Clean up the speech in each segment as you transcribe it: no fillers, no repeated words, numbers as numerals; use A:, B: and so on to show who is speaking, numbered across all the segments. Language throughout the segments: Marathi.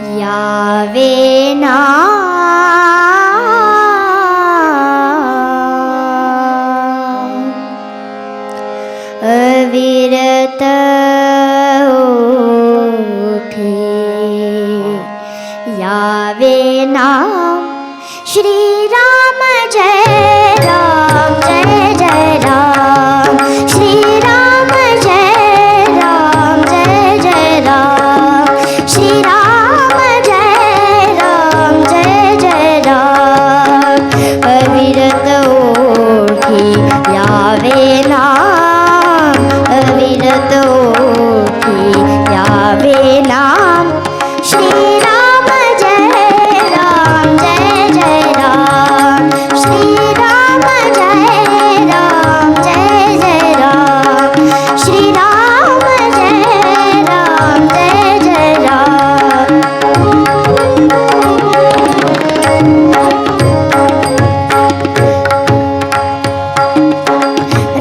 A: यावेना अविरत ओठे यावेना श्री राम जय राम जय जय राम श्री राम जय राम जय जय राम श्री राम जय जय राम अविरत ओठी यावेना अविरत ओठी यावेना श्री राम जय राम जय जय राम श्री राम जय जय राम श्री राम जय जय राम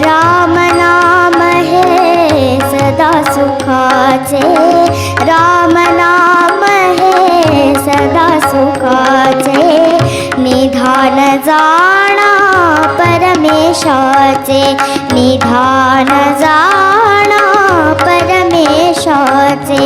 A: राम नाम हे सदा सुखाचे राम नाम हे सदा सुखाचे निधान जाणा परमेशाचे निधान जाणा परमेशाचे